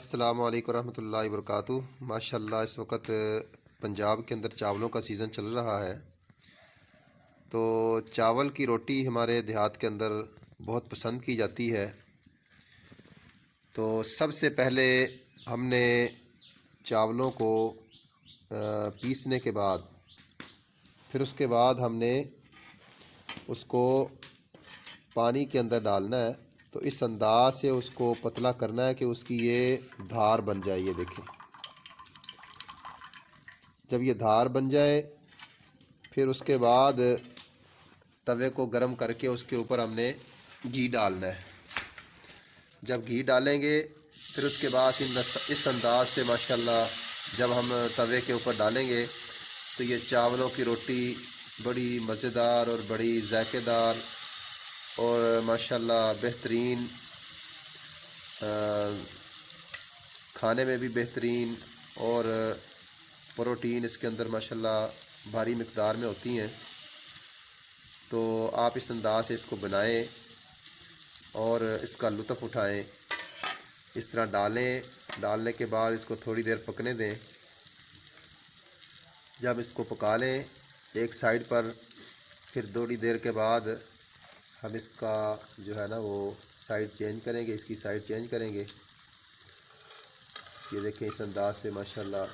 السلام علیکم ورحمۃ اللہ وبرکاتہ۔ ماشاءاللہ اس وقت پنجاب کے اندر چاولوں کا سیزن چل رہا ہے، تو چاول کی روٹی ہمارے دیہات کے اندر بہت پسند کی جاتی ہے۔ تو سب سے پہلے ہم نے چاولوں کو پیسنے کے بعد پھر اس کے بعد ہم نے اس کو پانی کے اندر ڈالنا ہے، تو اس انداز سے اس کو پتلا کرنا ہے کہ اس کی یہ دھار بن جائے۔ یہ دیکھیں، جب یہ دھار بن جائے پھر اس کے بعد توے کو گرم کر کے اس کے اوپر ہم نے گھی ڈالنا ہے۔ جب گھی ڈالیں گے پھر اس کے بعد اس انداز سے ماشاءاللہ جب ہم توے کے اوپر ڈالیں گے تو یہ چاولوں کی روٹی بڑی مزیدار اور بڑی ذائقے دار اور ماشاءاللہ بہترین، کھانے میں بھی بہترین، اور پروٹین اس کے اندر ماشاءاللہ بھاری مقدار میں ہوتی ہیں۔ تو آپ اس انداز سے اس کو بنائیں اور اس کا لطف اٹھائیں۔ اس طرح ڈالنے کے بعد اس کو تھوڑی دیر پکنے دیں۔ جب اس کو پکا لیں ایک سائیڈ پر، پھر تھوڑی دیر کے بعد ہم اس کا جو ہے نا وہ سائیڈ چینج کریں گے، اس کی سائیڈ چینج کریں گے۔ یہ دیکھیں اس انداز سے ماشاءاللہ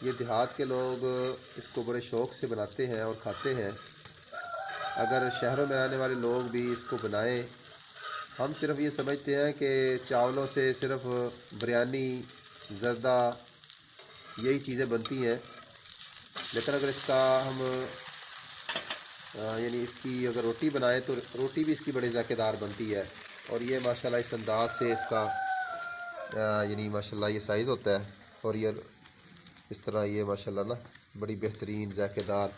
یہ دیہات کے لوگ اس کو بڑے شوق سے بناتے ہیں اور کھاتے ہیں۔ اگر شہروں میں رہنے والے لوگ بھی اس کو بنائیں، ہم صرف یہ سمجھتے ہیں کہ چاولوں سے صرف بریانی، زردہ یہی چیزیں بنتی ہیں، لیکن اگر اس کا ہم یعنی اس کی اگر روٹی بنائیں تو روٹی بھی اس کی بڑی ذائقے دار بنتی ہے۔ اور یہ ماشاءاللہ اس انداز سے اس کا یعنی ماشاءاللہ یہ سائز ہوتا ہے، اور یہ اس طرح یہ ماشاءاللہ نا بڑی بہترین ذائقے دار۔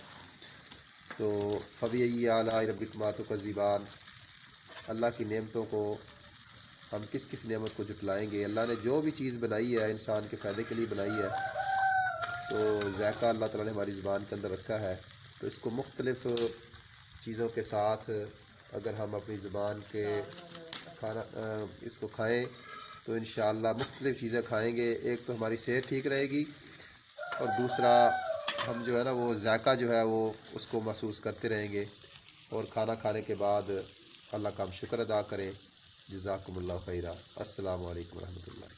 تو فبأي آلاء ربكما تكذبان، اللہ کی نعمتوں کو ہم کس نعمت کو جھٹلائیں گے۔ اللہ نے جو بھی چیز بنائی ہے انسان کے فائدے کے لیے بنائی ہے، تو ذائقہ اللہ تعالیٰ نے ہماری زبان کے اندر رکھا ہے، تو اس کو مختلف چیزوں کے ساتھ اگر ہم اپنی زبان کے کھانا اس کو کھائیں تو انشاءاللہ مختلف چیزیں کھائیں گے، ایک تو ہماری صحت ٹھیک رہے گی، اور دوسرا ہم جو ہے نا وہ ذائقہ جو ہے وہ اس کو محسوس کرتے رہیں گے، اور کھانا کھانے کے بعد اللہ کا ہم شکر ادا کریں۔ جزاکم اللہ خیرہ۔ السلام علیکم ورحمۃ اللہ۔